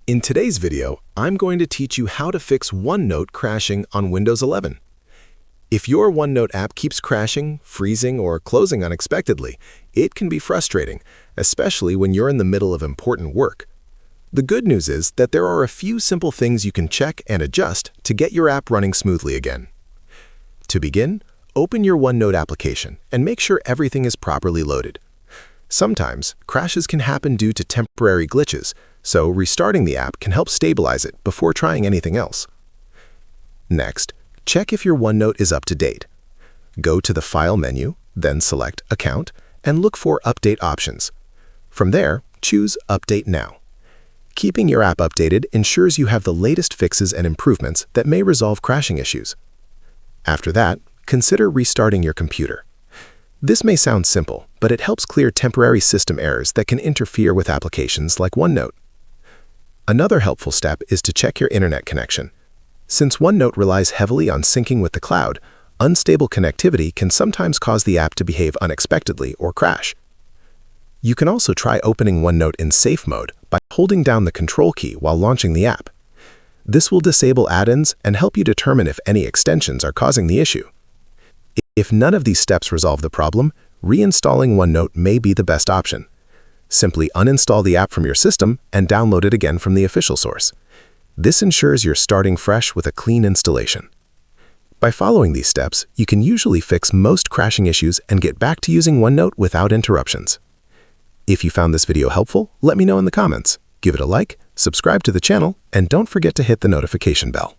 In today's video, I'm going to teach you how to fix OneNote crashing on Windows 11. If your OneNote app keeps crashing, freezing, or closing unexpectedly, it can be frustrating, especially when you're in the middle of important work. The good news is that there are a few simple things you can check and adjust to get your app running smoothly again. To begin, open your OneNote application and make sure everything is properly loaded. Sometimes, crashes can happen due to temporary glitches, so restarting the app can help stabilize it before trying anything else. Next, check if your OneNote is up to date. Go to the File menu, then select Account, and look for Update options. From there, choose Update Now. Keeping your app updated ensures you have the latest fixes and improvements that may resolve crashing issues. After that, consider restarting your computer. This may sound simple, but it helps clear temporary system errors that can interfere with applications like OneNote. Another helpful step is to check your internet connection. Since OneNote relies heavily on syncing with the cloud, unstable connectivity can sometimes cause the app to behave unexpectedly or crash. You can also try opening OneNote in safe mode by holding down the control key while launching the app. This will disable add-ins and help you determine if any extensions are causing the issue. If none of these steps resolve the problem, reinstalling OneNote may be the best option. Simply uninstall the app from your system and download it again from the official source. This ensures you're starting fresh with a clean installation. By following these steps, you can usually fix most crashing issues and get back to using OneNote without interruptions. If you found this video helpful, let me know in the comments. Give it a like, subscribe to the channel, and don't forget to hit the notification bell.